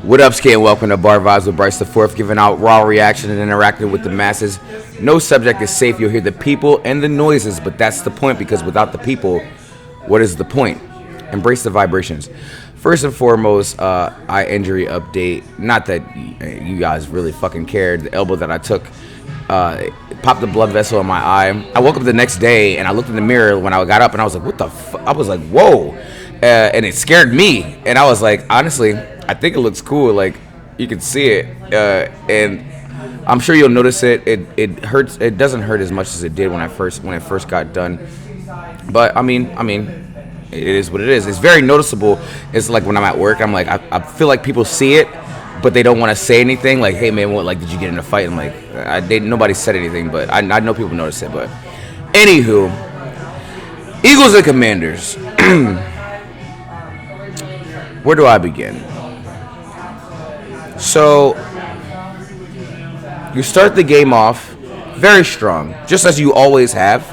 What up, Skate? Welcome to Bar Vibes with Bryce the Fourth, giving out raw reaction and interacting with the masses. No subject is safe. You'll hear the people and the noises, but that's the point, because without the people, what is the point? Embrace the vibrations. First and foremost, eye injury update. Not that you guys really fucking cared. The elbow that I took popped a blood vessel in my eye. I woke up the next day and I looked in the mirror when I got up and I was like, what the fuck? I was like, whoa. And it scared me. And I was like, honestly, I think it looks cool. Like, you can see it. And I'm sure you'll notice it. It hurts. It doesn't hurt as much as it did when it first got done. But I mean, it is what it is. It's very noticeable. It's like when I'm at work, I'm like, I feel like people see it, but they don't want to say anything. Like, hey man, what? Like, did you get in a fight? I'm like, nobody said anything, but I know people notice it. But anywho, Eagles and Commanders. Where do I begin? So you start the game off very strong, just as you always have.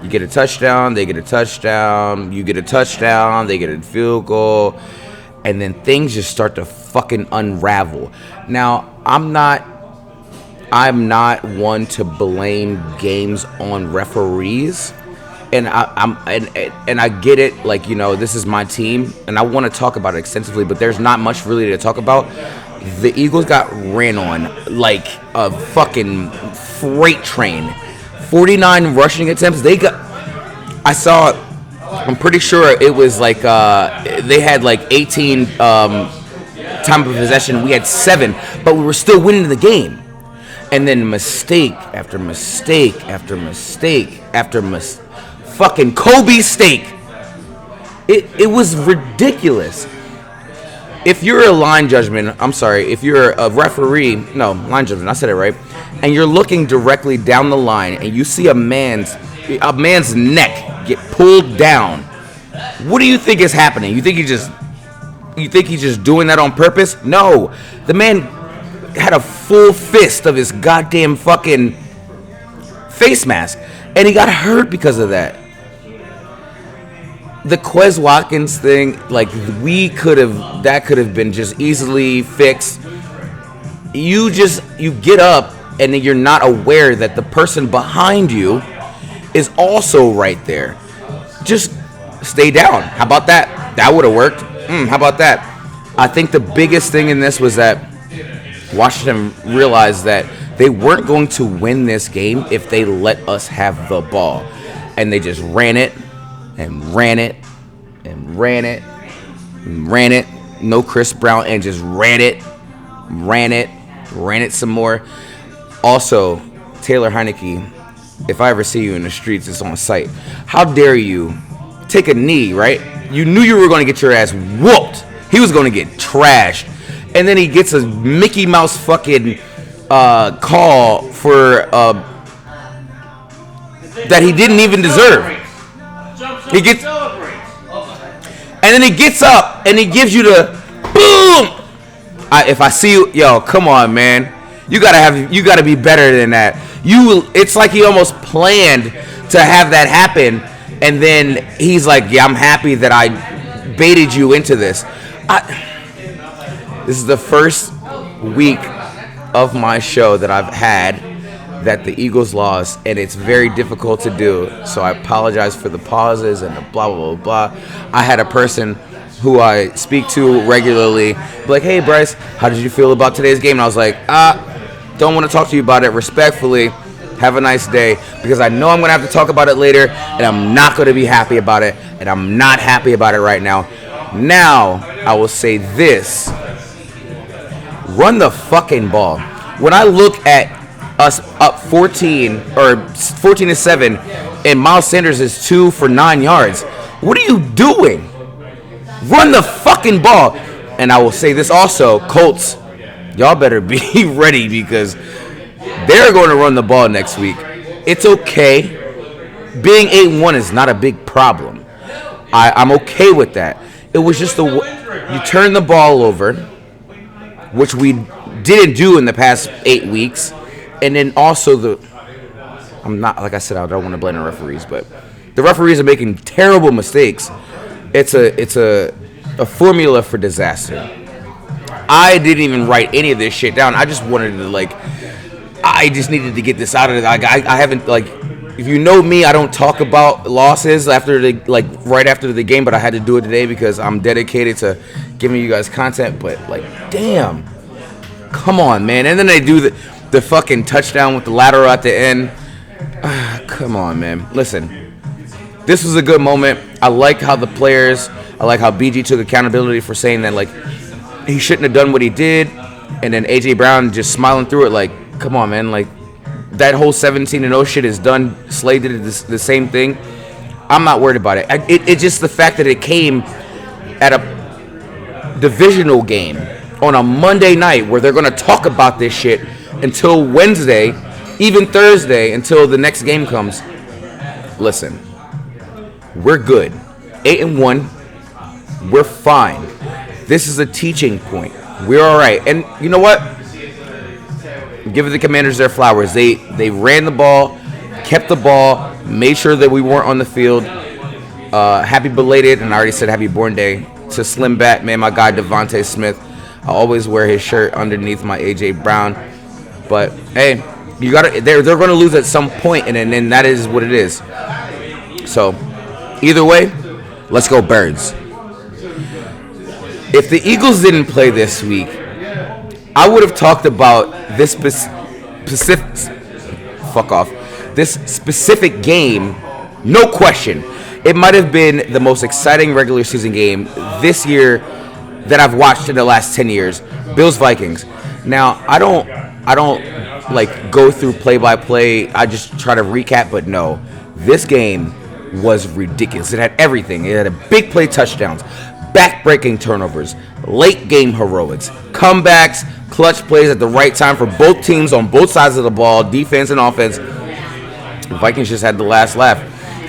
You get a touchdown, they get a touchdown, you get a touchdown, they get a field goal, and then things just start to fucking unravel. Now, I'm not one to blame games on referees, and I get it. Like, you know, this is my team, and I want to talk about it extensively, but there's not much really to talk about. The Eagles got ran on like a fucking freight train. 49 rushing attempts. I'm pretty sure it was like they had like 18 time of possession. We had 7, but we were still winning the game. And then mistake after mistake after mistake after fucking Kobe steak. It was ridiculous. If you're a line judgment, if you're a referee, line judgment, I said it right, and you're looking directly down the line and you see a man's neck get pulled down, what do you think is happening? You think he's just doing that on purpose? No. The man had a full fist of his goddamn fucking face mask, and he got hurt because of that. The Quez Watkins thing, like, that could have been just easily fixed. You get up and then you're not aware that the person behind you is also right there. Just stay down. How about that? That would have worked. How about that? I think the biggest thing in this was that Washington realized that they weren't going to win this game if they let us have the ball. And they just ran it and ran it and ran it and ran it. No Chris Brown, and just ran it some more. Also, Taylor Heineke, if I ever see you in the streets, it's on sight. How dare you take a knee, right? You knew you were going to get your ass whooped. He was going to get trashed. And then he gets a Mickey Mouse fucking call for that he didn't even deserve. He gets, and then he gets up and he gives you the boom. If I see you, yo, come on, man. You gotta be better than that. It's like he almost planned to have that happen, and then he's like, yeah, I'm happy that I baited you into this. This is the first week of my show that I've had that the Eagles lost, and it's very difficult to do. So I apologize for the pauses and the blah, blah, blah, blah. I had a person who I speak to regularly be like, hey, Bryce, how did you feel about today's game? And I was like, don't want to talk to you about it. Respectfully, have a nice day, because I know I'm going to have to talk about it later, and I'm not going to be happy about it, and I'm not happy about it right now. Now, I will say this. Run the fucking ball. When I look at us up 14-7, and Miles Sanders is 2 for 9 yards, what are you doing? Run the fucking ball. And I will say this also, Colts, y'all better be ready, because they're going to run the ball next week. It's okay. Being 8-1 is not a big problem. I'm okay with that. It was just you turn the ball over, which we didn't do in the past 8 weeks, and then also I'm not, like I said, I don't want to blame the referees, but the referees are making terrible mistakes. It's a formula for disaster. I didn't even write any of this shit down. I just wanted to I just needed to get this out of it. I haven't if you know me, I don't talk about losses after right after the game, but I had to do it today because I'm dedicated to giving you guys content. But damn, come on, man! And then they do the fucking touchdown with the lateral at the end. Come on, man. Listen, this was a good moment. I like how the players. I like how BG took accountability for saying that he shouldn't have done what he did, and then AJ Brown just smiling through it. Come on, man. That whole 17-0 shit is done. Slay did the same thing. I'm not worried about it. It's just the fact that it came at a divisional game on a Monday night where they're going to talk about this shit until Wednesday, even Thursday, until the next game comes. Listen, we're good. 8-1. We're fine. This is a teaching point. We're all right. And you know what? Give the Commanders their flowers. They ran the ball, kept the ball, made sure that we weren't on the field. Happy belated, and I already said happy born day to Slim Batman, my guy Devontae Smith. I always wear his shirt underneath my AJ Brown. But hey, you gotta. They're going to lose at some point, and then that is what it is. So either way, let's go Birds. If the Eagles didn't play this week, I would have talked about this specific game, no question. It might have been the most exciting regular season game this year that I've watched in the last 10 years. Bills-Vikings. Now, I don't go through play-by-play. I just try to recap, but no. This game was ridiculous. It had everything. It had a big play touchdowns, back-breaking turnovers, late-game heroics, comebacks, clutch plays at the right time for both teams on both sides of the ball, defense and offense. The Vikings just had the last laugh.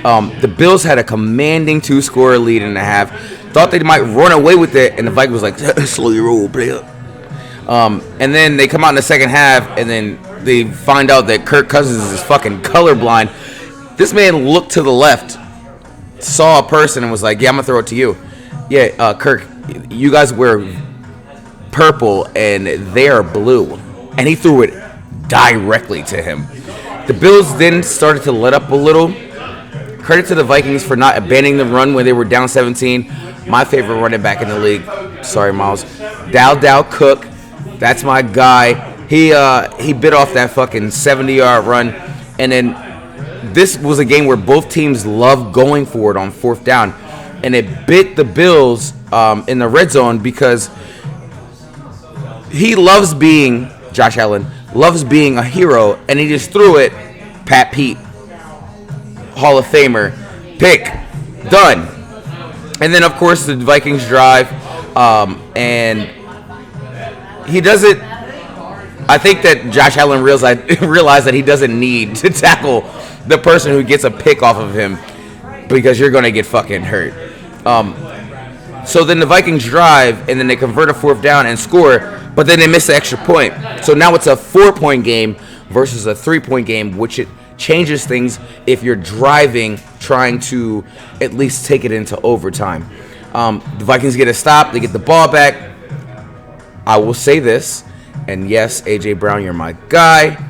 The Bills had a commanding 2-score lead in the half. Thought they might run away with it, and the Vikings was like, slow your roll, player. And then they come out in the second half, and then they find out that Kirk Cousins is fucking colorblind. This man looked to the left, saw a person, and was like, yeah, I'm going to throw it to you. Yeah, Kirk, you guys wear purple, and they are blue. And he threw it directly to him. The Bills then started to let up a little. Credit to the Vikings for not abandoning the run when they were down 17. My favorite running back in the league. Sorry, Miles. Dow Cook. That's my guy. He bit off that fucking 70-yard run. And then this was a game where both teams loved going for it on fourth down. And it bit the Bills in the red zone because he loves being, Josh Allen, loves being a hero. And he just threw it, Pat Pete, Hall of Famer, pick, done. And then, of course, the Vikings drive. And he does it. I think that Josh Allen realized that he doesn't need to tackle the person who gets a pick off of him because you're going to get fucking hurt. So then the Vikings drive, and then they convert a fourth down and score, but then they miss the extra point. So now it's a 4-point game versus a 3-point game, which it changes things if you're driving, trying to at least take it into overtime. The Vikings get a stop. They get the ball back. I will say this, and yes, A.J. Brown, you're my guy,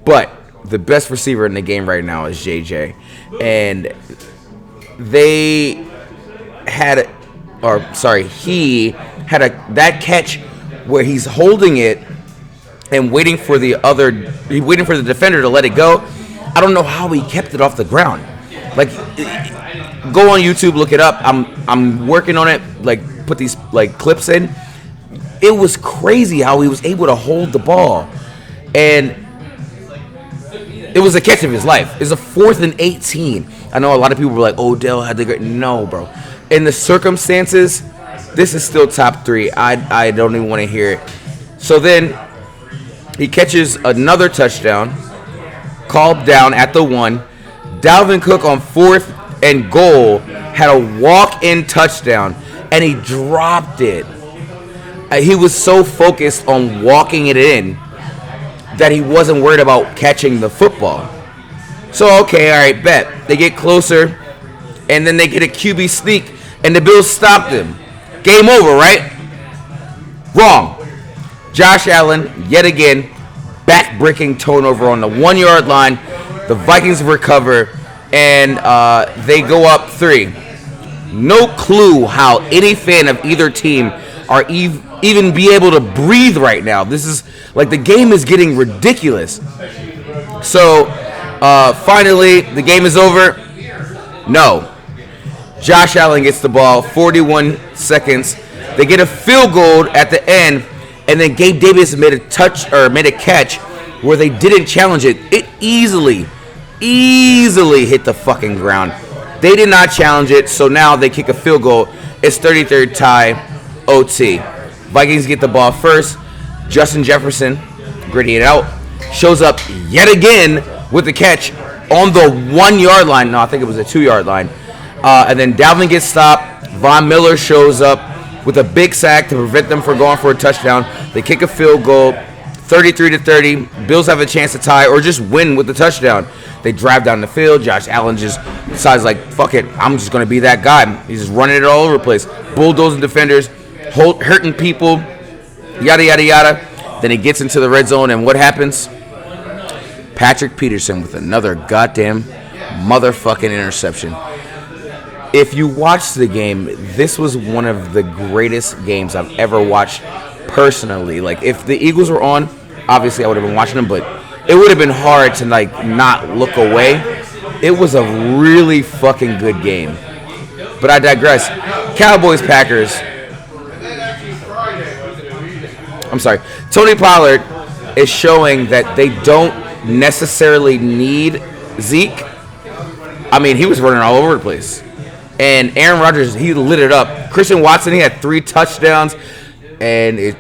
but the best receiver in the game right now is J.J. And he had that catch where he's holding it and waiting for the defender to let it go. I don't know how he kept it off the ground. Like, go on YouTube, look it up. I'm working on it. Like, put these clips in. It was crazy how he was able to hold the ball, and it was a catch of his life. It's a 4th and 18. I know a lot of people were like, Odell had the great. No, bro. In the circumstances, this is still top 3. I don't even want to hear it. So then he catches another touchdown, called down at the 1. Dalvin Cook on 4th and goal had a walk-in touchdown, and he dropped it. He was so focused on walking it in that he wasn't worried about catching the football. So, okay, all right, bet. They get closer, and then they get a QB sneak, and the Bills stopped him. Game over, right? Wrong. Josh Allen, yet again, back-breaking turnover on the 1-yard line. The Vikings recover, and they go up 3. No clue how any fan of either team are even be able to breathe right now. This is like the game is getting ridiculous. So finally, the game is over. No. Josh Allen gets the ball, 41 seconds. They get a field goal at the end, and then Gabe Davis made a catch where they didn't challenge it. It easily hit the fucking ground. They did not challenge it, so now they kick a field goal. It's 33rd tie, OT. Vikings get the ball first. Justin Jefferson, gritty it out, shows up yet again with the catch on the 1-yard line. No, I think it was a 2-yard line. And then Dalvin gets stopped. Von Miller shows up with a big sack to prevent them from going for a touchdown. They kick a field goal, 33-30. Bills have a chance to tie or just win with the touchdown. They drive down the field. Josh Allen just decides, like, fuck it, I'm just going to be that guy. He's just running it all over the place. Bulldozing defenders, hurting people, yada, yada, yada. Then he gets into the red zone, and what happens? Patrick Peterson with another goddamn motherfucking interception. If you watched the game, this was one of the greatest games I've ever watched personally. Like, if the Eagles were on, obviously I would have been watching them, but it would have been hard to, like, not look away. It was a really fucking good game. But I digress. Cowboys-Packers. I'm sorry. Tony Pollard is showing that they don't necessarily need Zeke. I mean, he was running all over the place. And Aaron Rodgers, he lit it up. Christian Watson, he had 3 touchdowns. And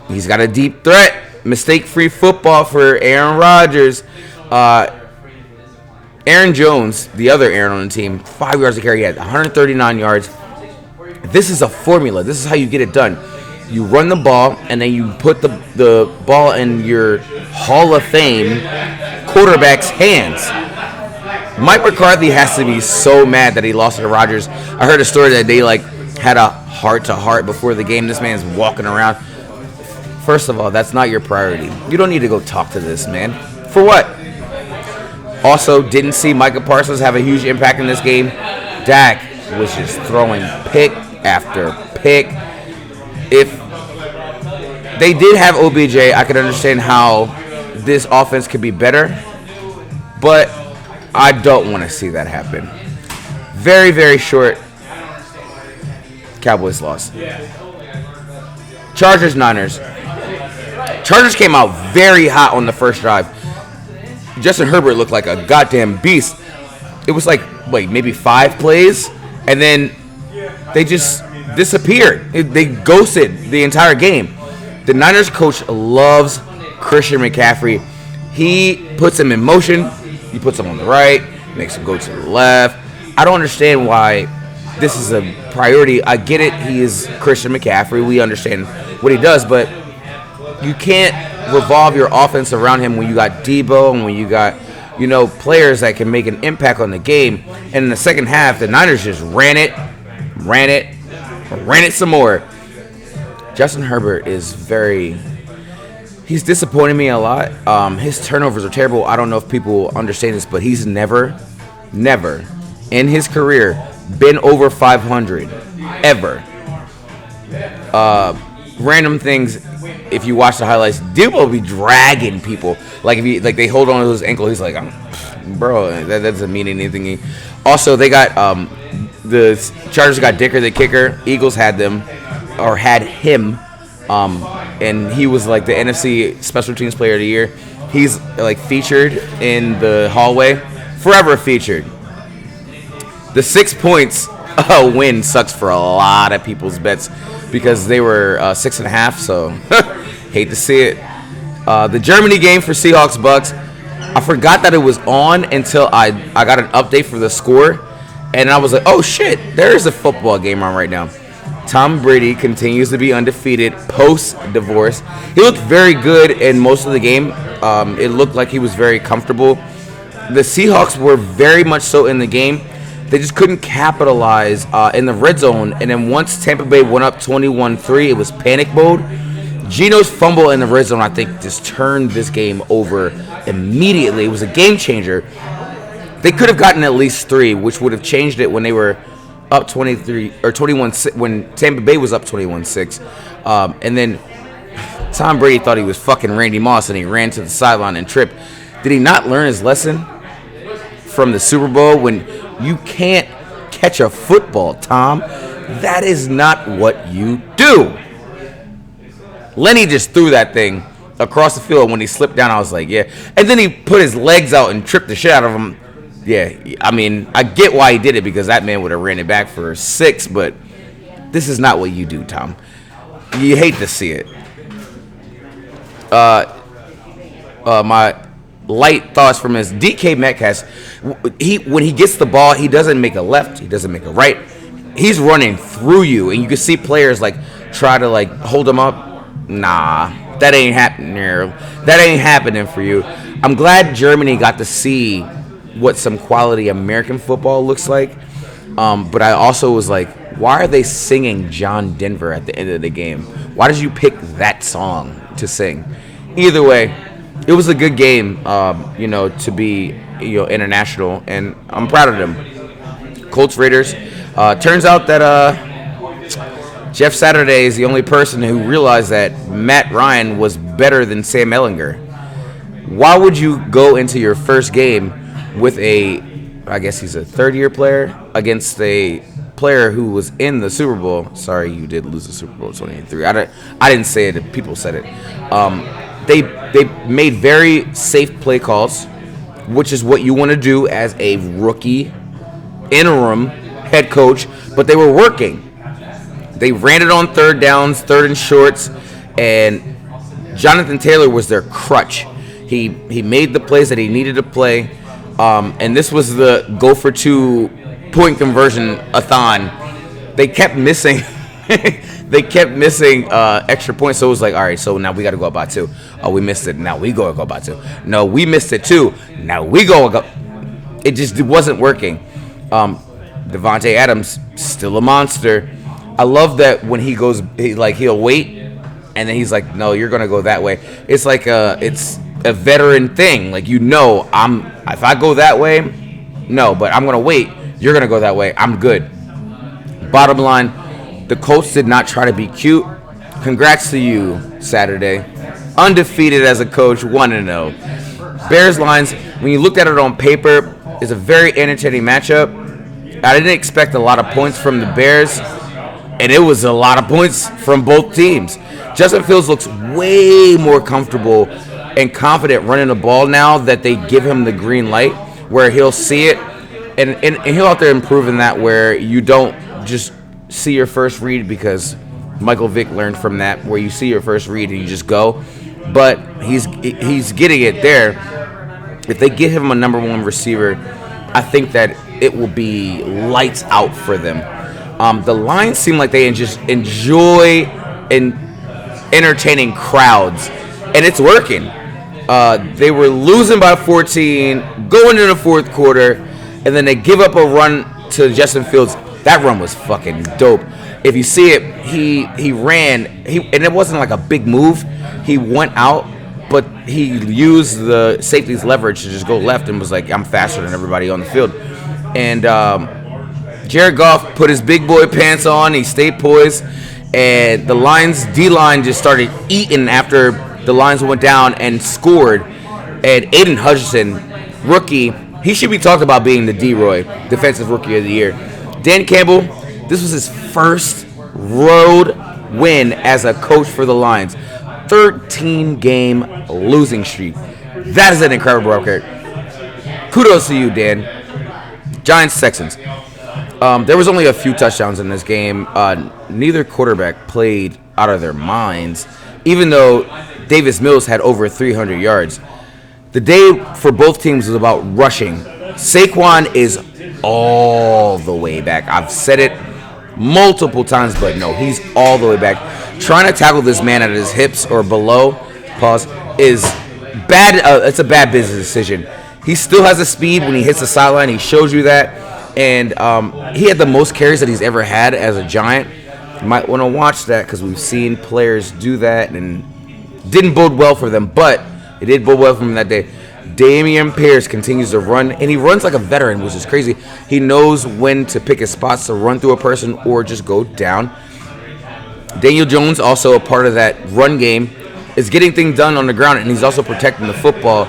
he's got a deep threat. Mistake-free football for Aaron Rodgers. Aaron Jones, the other Aaron on the team, 5 yards to carry. He had 139 yards. This is a formula. This is how you get it done. You run the ball, and then you put the ball in your Hall of Fame quarterback's hands. Mike McCarthy has to be so mad that he lost to Rodgers. I heard a story that they had a heart-to-heart before the game. This man's walking around. First of all, that's not your priority. You don't need to go talk to this man. For what? Also, didn't see Micah Parsons have a huge impact in this game. Dak was just throwing pick after pick. If they did have OBJ, I could understand how this offense could be better. But I don't want to see that happen. Very, very short. Cowboys lost. Chargers-Niners. Chargers came out very hot on the first drive. Justin Herbert looked like a goddamn beast. It was like, maybe 5 plays, and then they just disappeared. They ghosted the entire game. The Niners coach loves Christian McCaffrey. He puts him in motion. He puts him on the right, makes him go to the left. I don't understand why this is a priority. I get it. He is Christian McCaffrey. We understand what he does, but you can't revolve your offense around him when you got Debo and when you got, players that can make an impact on the game. And in the second half, the Niners just ran it some more. Justin Herbert is he's disappointing me a lot. His turnovers are terrible. I don't know if people understand this, but he's never in his career been over 500 ever. Random things. If you watch the highlights, Debo will be dragging people. Like if they hold on to his ankle, he's like, bro, that doesn't mean anything. Also, they got the Chargers got Dicker the kicker. Eagles had him, and he was like the NFC Special Teams Player of the Year. He's featured in the hallway, forever featured. The 6 points win sucks for a lot of people's bets because they were 6.5. So hate to see it. The Germany game for Seahawks-Bucks. I forgot that it was on until I got an update for the score, and I was like, oh shit, there is a football game on right now. Tom Brady continues to be undefeated post-divorce. He looked very good in most of the game. It looked like he was very comfortable. The Seahawks were very much so in the game. They just couldn't capitalize in the red zone. And then once Tampa Bay went up 21-3, it was panic mode. Geno's fumble in the red zone, I think, just turned this game over immediately. It was a game changer. They could have gotten at least 3, which would have changed it when they were up 23 or 21 when Tampa Bay was up 21-6. And then Tom Brady thought he was fucking Randy Moss and he ran to the sideline and tripped. Did he not learn his lesson from the Super Bowl when you can't catch a football, Tom? That is not what you do. Lenny just threw that thing across the field. When he slipped down, I was like, yeah. And then he put his legs out and tripped the shit out of him. Yeah, I mean, I get why he did it because that man would have ran it back for 6, but this is not what you do, Tom. You hate to see it. My light thoughts from his DK Metcalf. When he gets the ball, he doesn't make a left, he doesn't make a right. He's running through you, and you can see players like try to like hold him up. Nah, that ain't happening. That ain't happening for you. I'm glad Germany got to see what some quality American football looks like. But I also was like, why are they singing John Denver at the end of the game? Why did you pick that song to sing? Either way, it was a good game, to be, international, and I'm proud of them. Colts Raiders. Turns out that Jeff Saturday is the only person who realized that Matt Ryan was better than Sam Ehlinger. Why would you go into your first game with I guess he's a third-year player, against a player who was in the Super Bowl? Sorry, you did lose the Super Bowl 23. I didn't say it. People said it. They made very safe play calls, which is what you want to do as a rookie interim head coach, but they were working. They ran it on third downs, third and shorts, and Jonathan Taylor was their crutch. He made the plays that he needed to play, and this was the go for 2 point conversion a-thon. They kept missing. They kept missing extra points, so it was like, all right, so now we got to go up by 2. Oh, we missed it. Now we go by 2. No, we missed it too. Now we go. It wasn't working. Devontae Adams still a monster. I love that when he goes, he'll wait, and then he's like, no, you're gonna go that way. It's like it's a veteran thing. Like, if I go that way, no, but I'm gonna wait. You're gonna go that way. I'm good. Bottom line, the Colts did not try to be cute. Congrats to you, Saturday. Undefeated as a coach, 1-0. Bears Lions. When you looked at it on paper, is a very entertaining matchup. I didn't expect a lot of points from the Bears, and it was a lot of points from both teams. Justin Fields looks way more comfortable and confident running the ball now that they give him the green light, where he'll see it, and he'll out there improving that, where you don't just see your first read, because Michael Vick learned from that, where you see your first read and you just go. But he's getting it there. If they get him a number 1 receiver, I think that it will be lights out for them. The Lions seem like they just enjoy entertaining crowds, and it's working. They were losing by 14, going into the fourth quarter, and then they give up a run to Justin Fields. That run was fucking dope. If you see it, he ran, and it wasn't like a big move. He went out, but he used the safety's leverage to just go left and was like, I'm faster than everybody on the field. And Jared Goff put his big boy pants on. He stayed poised, and the Lions D-line just started eating after the Lions went down and scored. And Aiden Hutchinson, rookie, he should be talked about being the D-Roy, Defensive Rookie of the Year. Dan Campbell, this was his first road win as a coach for the Lions. 13-game losing streak. That is an incredible record. Kudos to you, Dan. Giants Texans. There was only a few touchdowns in this game. Neither quarterback played out of their minds, even though Davis Mills had over 300 yards. The day for both teams was about rushing. Saquon is all the way back. I've said it multiple times, but no, he's all the way back. Trying to tackle this man at his hips or below, is bad. It's a bad business decision. He still has the speed when he hits the sideline. He shows you that. And he had the most carries that he's ever had as a Giant. You might want to watch that because we've seen players do that and didn't bode well for them, but it did bode well for them that day. Damian Pierce continues to run, and he runs like a veteran, which is crazy. He knows when to pick his spots to run through a person or just go down. Daniel Jones, also a part of that run game, is getting things done on the ground, and he's also protecting the football.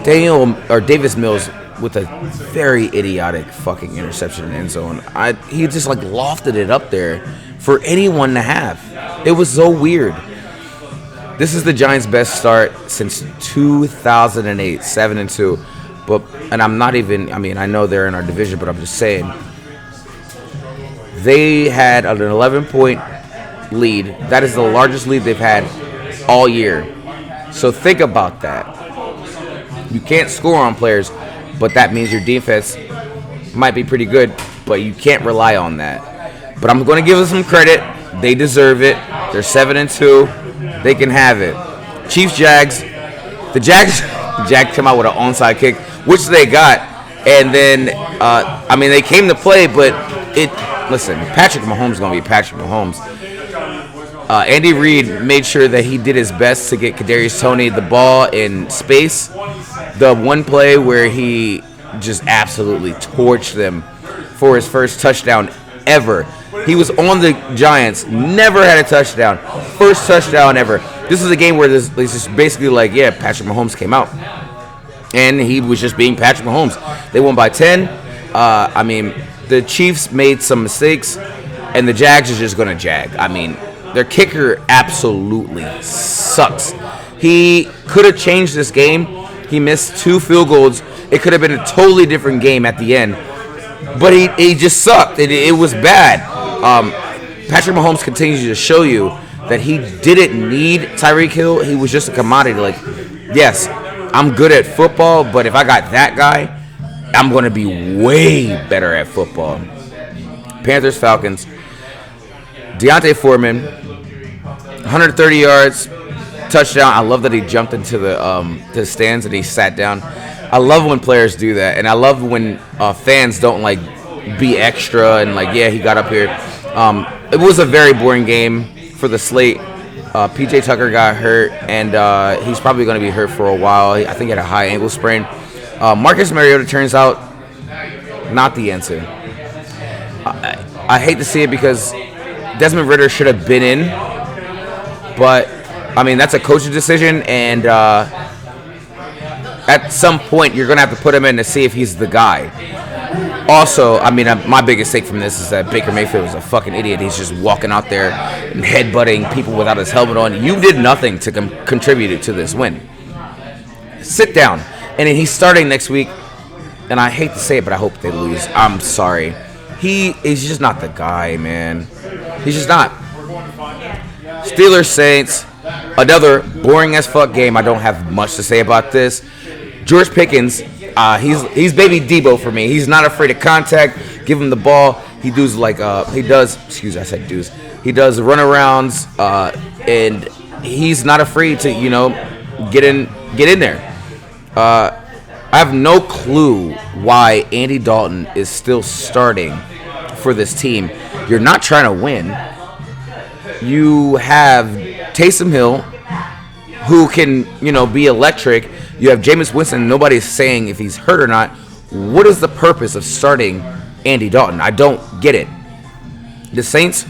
Davis Mills with a very idiotic fucking interception in the end zone. He just like lofted it up there for anyone to have. It was so weird. This is the Giants' best start since 2008, 7-2. And I'm not even. I mean, I know they're in our division, but I'm just saying they had an 11-point lead. That is the largest lead they've had all year. So think about that. You can't score on players, but that means your defense might be pretty good, but you can't rely on that. But I'm going to give them some credit. They deserve it. They're 7-2. They can have it. Chiefs, Jags. The Jags come out with an onside kick, which they got. And then, they came to play, but listen, Patrick Mahomes is going to be Patrick Mahomes. Andy Reid made sure that he did his best to get Kadarius Toney the ball in space. The one play where he just absolutely torched them for his first touchdown ever. He was on the Giants, never had a touchdown. First touchdown ever. This is a game where this is basically like, yeah, Patrick Mahomes came out. And he was just being Patrick Mahomes. They won by 10. The Chiefs made some mistakes, and the Jags are just going to jag. Their kicker absolutely sucks. He could have changed this game. He missed 2 field goals. It could have been a totally different game at the end. But he just sucked. It was bad. Patrick Mahomes continues to show you that he didn't need Tyreek Hill. He was just a commodity. Like, yes, I'm good at football, but if I got that guy, I'm going to be way better at football. Panthers, Falcons. Deontay Foreman, 130 yards, touchdown. I love that he jumped into the stands and he sat down. I love when players do that, and I love when fans don't like be extra and like, yeah, he got up here. It was a very boring game for the slate. PJ Tucker got hurt, and he's probably going to be hurt for a while. I think he had a high ankle sprain. Marcus Mariota turns out not the answer. I hate to see it because Desmond Ridder should have been in, but that's a coach's decision, and at some point you're going to have to put him in to see if he's the guy. Also, my biggest take from this is that Baker Mayfield was a fucking idiot. He's just walking out there and headbutting people without his helmet on. You did nothing to contribute to this win. Sit down. And then he's starting next week, and I hate to say it, but I hope they lose. I'm sorry. He's just not the guy, man. He's just not. Steelers, Saints, another boring as fuck game. I don't have much to say about this. George Pickens, he's baby Debo for me. He's not afraid of contact. Give him the ball. He does He does runarounds, and he's not afraid to get in there. I have no clue why Andy Dalton is still starting for this team. You're not trying to win. You have Taysom Hill, who can, be electric. You have Jameis Winston. Nobody's saying if he's hurt or not. What is the purpose of starting Andy Dalton? I don't get it. The Saints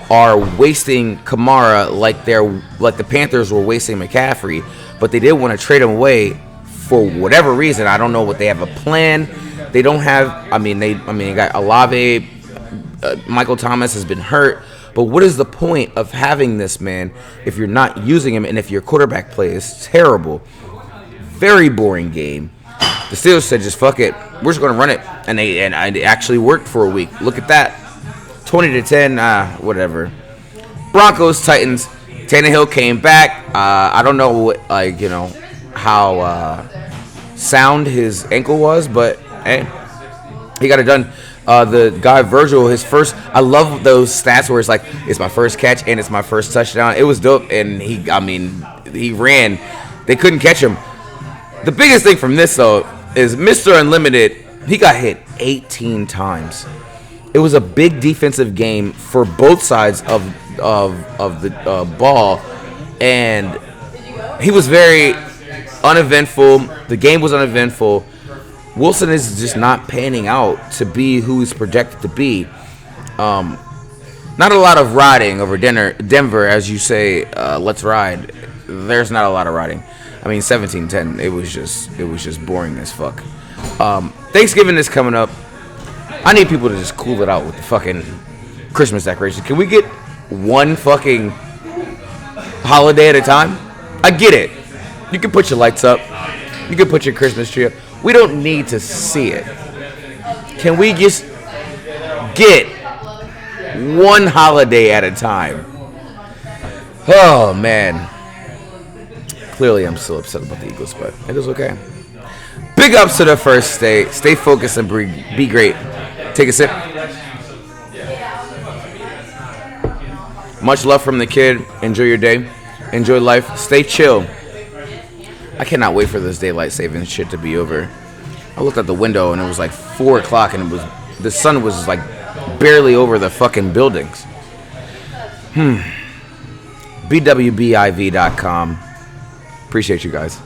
are wasting Kamara like the Panthers were wasting McCaffrey, but they did want to trade him away for whatever reason. I don't know what they have a plan. They don't have. They got Olave. Michael Thomas has been hurt. But what is the point of having this man if you're not using him and if your quarterback play is terrible? Very boring game. The Steelers said, just fuck it. We're just going to run it. And it actually worked for a week. Look at that. 20-10, whatever. Broncos, Titans. Tannehill came back. I don't know how sound his ankle was, but hey, he got it done. The guy Virgil, his first, I love those stats where it's like, it's my first catch and it's my first touchdown. It was dope, and he ran. They couldn't catch him. The biggest thing from this, though, is Mr. Unlimited, he got hit 18 times. It was a big defensive game for both sides of the ball, and he was very uneventful. The game was uneventful. Wilson is just not panning out to be who he's projected to be. Not a lot of riding over Denver, as you say. Let's ride. There's not a lot of riding. I mean, 17-10. It was just boring as fuck. Thanksgiving is coming up. I need people to just cool it out with the fucking Christmas decorations. Can we get one fucking holiday at a time? I get it. You can put your lights up. You can put your Christmas tree up. We don't need to see it. Can we just get one holiday at a time? Oh, man. Clearly, I'm still upset about the Eagles, but it is okay. Big ups to the first state. Stay focused and be great. Take a sip. Much love from the kid. Enjoy your day. Enjoy life. Stay chill. I cannot wait for this daylight saving shit to be over. I looked out the window and it was like 4 o'clock and the sun was like barely over the fucking buildings. BWBIV.com. Appreciate you guys.